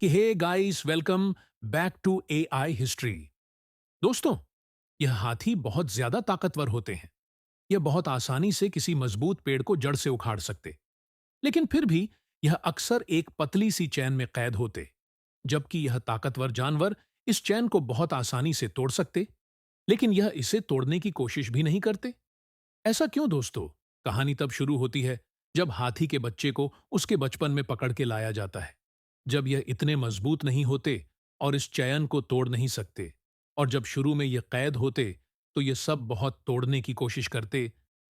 कि hey guys, welcome back to AI history. दोस्तों, यह हाथी बहुत ज्यादा ताकतवर होते हैं। यह बहुत आसानी से किसी मजबूत पेड़ को जड़ से उखाड़ सकते, लेकिन फिर भी यह अक्सर एक पतली सी चैन में कैद होते, जबकि यह ताकतवर जानवर इस चैन को बहुत आसानी से तोड़ सकते, लेकिन यह इसे तोड़ने की कोशिश भी नहीं करते। ऐसा क्यों दोस्तों? कहानी तब शुरू होती है जब हाथी के बच्चे को उसके बचपन में पकड़ के लाया जाता है। जब यह इतने मजबूत नहीं होते और इस चयन को तोड़ नहीं सकते, और जब शुरू में यह कैद होते तो ये सब बहुत तोड़ने की कोशिश करते,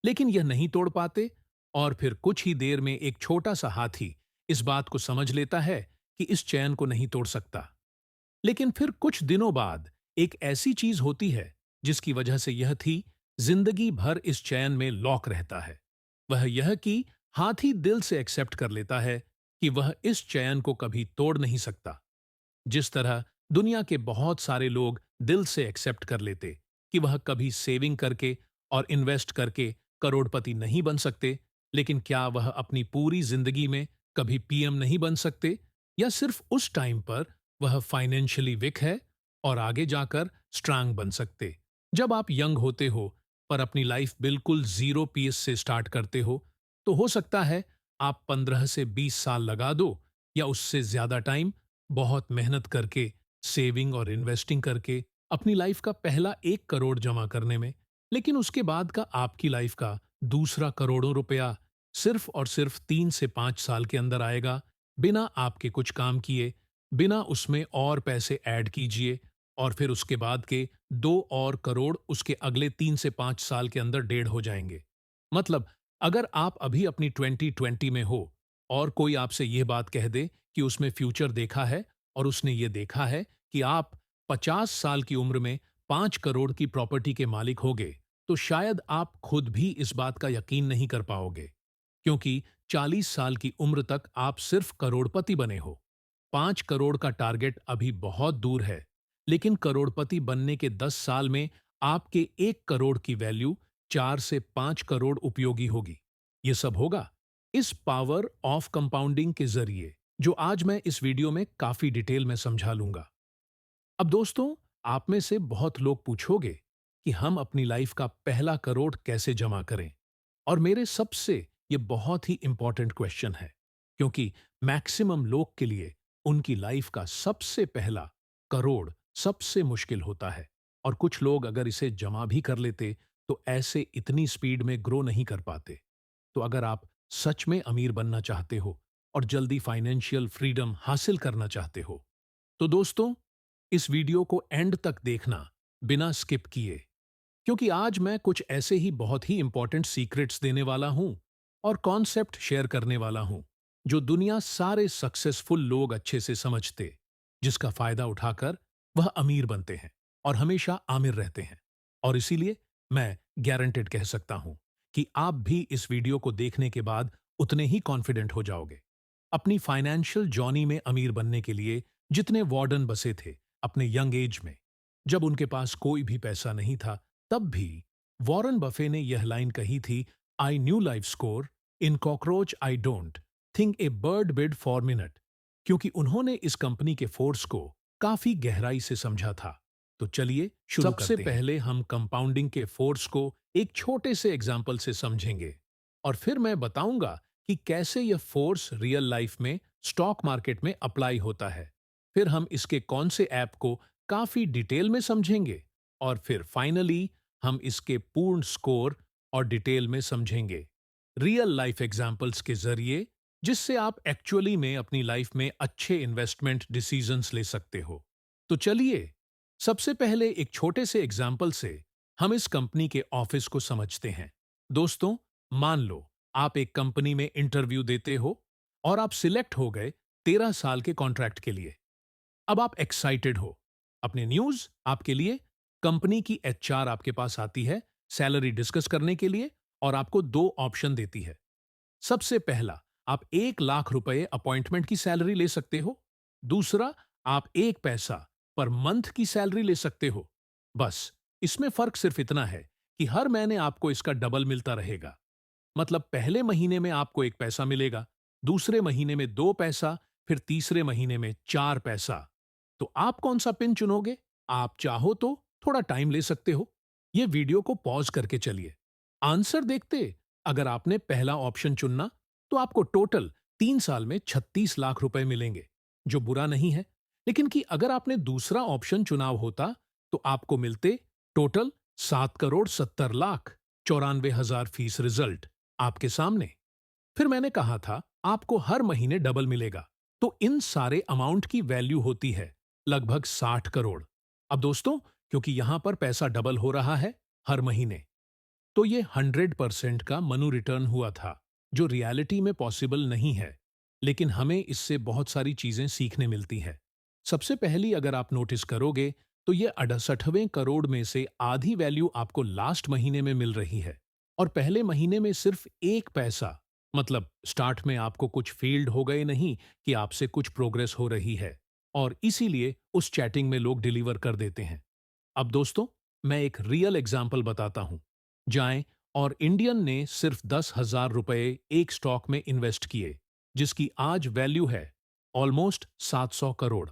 लेकिन यह नहीं तोड़ पाते। और फिर कुछ ही देर में एक छोटा सा हाथी इस बात को समझ लेता है कि इस चैन को नहीं तोड़ सकता। लेकिन फिर कुछ दिनों बाद एक ऐसी चीज होती है जिसकी वजह से यह थी जिंदगी भर इस चैन में लॉक रहता है। वह यह कि हाथी दिल से एक्सेप्ट कर लेता है कि वह इस चयन को कभी तोड़ नहीं सकता। जिस तरह दुनिया के बहुत सारे लोग दिल से एक्सेप्ट कर लेते कि वह कभी सेविंग करके और इन्वेस्ट करके करोड़पति नहीं बन सकते, लेकिन क्या वह अपनी पूरी जिंदगी में कभी पीएम नहीं बन सकते, या सिर्फ उस टाइम पर वह फाइनेंशियली वीक है और आगे जाकर स्ट्रांग बन सकते। जब आप यंग होते हो पर अपनी लाइफ बिल्कुल जीरो पीस से स्टार्ट करते हो हो सकता है आप 15 से 20 साल लगा दो, या उससे ज्यादा टाइम, बहुत मेहनत करके, सेविंग और इन्वेस्टिंग करके अपनी लाइफ का पहला 1 करोड़ जमा करने में। लेकिन उसके बाद का आपकी लाइफ का दूसरा करोड़ों रुपया सिर्फ और सिर्फ 3 से 5 साल के अंदर आएगा, बिना आपके कुछ काम किए, बिना उसमें और पैसे ऐड कीजिए। और फिर उसके बाद के 2 और करोड़ उसके अगले 3 से 5 साल के अंदर डेढ़ हो जाएंगे। मतलब, अगर आप अभी अपनी 2020 में हो और कोई आपसे यह बात कह दे कि उसमें फ्यूचर देखा है और उसने ये देखा है कि आप 50 साल की उम्र में 5 करोड़ की प्रॉपर्टी के मालिक होगे, तो शायद आप खुद भी इस बात का यकीन नहीं कर पाओगे, क्योंकि 40 साल की उम्र तक आप सिर्फ करोड़पति बने हो। 5 करोड़ का टारगेट अभी बहुत दूर है, लेकिन करोड़पति बनने के 10 साल में आपके 1 करोड़ की वैल्यू 4 से 5 करोड़ उपयोगी होगी। ये सब होगा इस पावर ऑफ कंपाउंडिंग के जरिए, जो आज मैं इस वीडियो में काफी डिटेल में समझा लूंगा। अब दोस्तों, आप में से बहुत लोग पूछोगे कि हम अपनी लाइफ का पहला करोड़ कैसे जमा करें, और मेरे सबसे ये बहुत ही इंपॉर्टेंट क्वेश्चन है, क्योंकि मैक्सिमम लोग के लिए उनकी लाइफ का सबसे पहला करोड़ सबसे मुश्किल होता है। और कुछ लोग अगर इसे जमा भी कर लेते तो ऐसे इतनी स्पीड में ग्रो नहीं कर पाते। तो अगर आप सच में अमीर बनना चाहते हो और जल्दी फाइनेंशियल फ्रीडम हासिल करना चाहते हो, तो दोस्तों, इस वीडियो को एंड तक देखना, बिना स्किप किए, क्योंकि आज मैं कुछ ऐसे ही बहुत ही इंपॉर्टेंट सीक्रेट्स देने वाला हूं और कॉन्सेप्ट शेयर करने वाला हूं जो दुनिया सारे सक्सेसफुल लोग अच्छे से समझते, जिसका फायदा उठाकर वह अमीर बनते हैं और हमेशा आमिर रहते हैं। और इसीलिए मैं गारंटेड कह सकता हूं कि आप भी इस वीडियो को देखने के बाद उतने ही कॉन्फिडेंट हो जाओगे। अपनी फाइनेंशियल जर्नी में अमीर बनने के लिए जितने वार्डन बसे थे अपने यंग एज में, जब उनके पास कोई भी पैसा नहीं था, तब भी वॉरेन बफे ने यह लाइन कही थी, I knew life score in cockroach I don't think A bird bid for minute, क्योंकि उन्होंने इस कंपनी के फोर्स को काफी गहराई से समझा था। तो चलिए शुरू सबसे करते हैं। पहले हम कंपाउंडिंग के फोर्स को एक छोटे से एग्जाम्पल से समझेंगे, और फिर मैं बताऊंगा कि कैसे यह फोर्स रियल लाइफ में स्टॉक मार्केट में अप्लाई होता है। फिर हम इसके कौन से ऐप को काफी डिटेल में समझेंगे, और फिर फाइनली हम इसके पूर्ण स्कोर और डिटेल में समझेंगे रियल लाइफ एग्जाम्पल्स के जरिए, जिससे आप एक्चुअली में अपनी लाइफ में अच्छे इन्वेस्टमेंट डिसीजंस ले सकते हो। तो चलिए, सबसे पहले एक छोटे से एग्जाम्पल से हम इस कंपनी के ऑफिस को समझते हैं। दोस्तों, मान लो आप एक कंपनी में इंटरव्यू देते हो और आप सिलेक्ट हो गए 13 साल के कॉन्ट्रैक्ट के लिए। अब आप एक्साइटेड हो। अपने न्यूज आपके लिए, कंपनी की एचआर आपके पास आती है सैलरी डिस्कस करने के लिए, और आपको 2 ऑप्शन देती है। सबसे पहला, आप 1 लाख रुपए अपॉइंटमेंट की सैलरी ले सकते हो। दूसरा, आप 1 पैसा पर मंथ की सैलरी ले सकते हो। बस, इसमें फर्क सिर्फ इतना है कि हर महीने आपको इसका डबल मिलता रहेगा। मतलब, पहले महीने में आपको 1 पैसा मिलेगा, दूसरे महीने में 2 पैसा, फिर तीसरे महीने में 4 पैसा। तो आप कौन सा पिन चुनोगे? आप चाहो तो थोड़ा टाइम ले सकते हो। ये वीडियो को पॉज करके चलिए। आंसर देखते, अगर आपने पहला ऑप्शन चुनना तो आपको टोटल 3 साल में 36 लाख रुपए मिलेंगे, जो बुरा नहीं है। लेकिन कि अगर आपने दूसरा ऑप्शन चुनाव होता तो आपको मिलते total 7 crore 70 lakh 94,000 fees. Result आपके सामने। फिर मैंने कहा था आपको हर महीने डबल मिलेगा, तो इन सारे अमाउंट की वैल्यू होती है लगभग 60 करोड़। अब दोस्तों, क्योंकि यहां पर पैसा डबल हो रहा है हर महीने, तो ये 100% का मनु रिटर्न हुआ था, जो रियलिटी में पॉसिबल नहीं है। लेकिन हमें इससे बहुत सारी चीजें सीखने मिलती है। सबसे पहली अगर आप नोटिस करोगे तो ये 68वें करोड़ में से आधी वैल्यू आपको लास्ट महीने में मिल रही है, और पहले महीने में सिर्फ 1 पैसा। मतलब स्टार्ट में आपको कुछ फील्ड हो गए नहीं कि आपसे कुछ प्रोग्रेस हो रही है, और इसीलिए उस चैटिंग में लोग डिलीवर कर देते हैं। अब दोस्तों, मैं एक रियल एग्जाम्पल बताता हूं। जाएं और इंडियन ने सिर्फ 10,000 रुपए एक स्टॉक में इन्वेस्ट किए, जिसकी आज वैल्यू है ऑलमोस्ट 700 करोड़।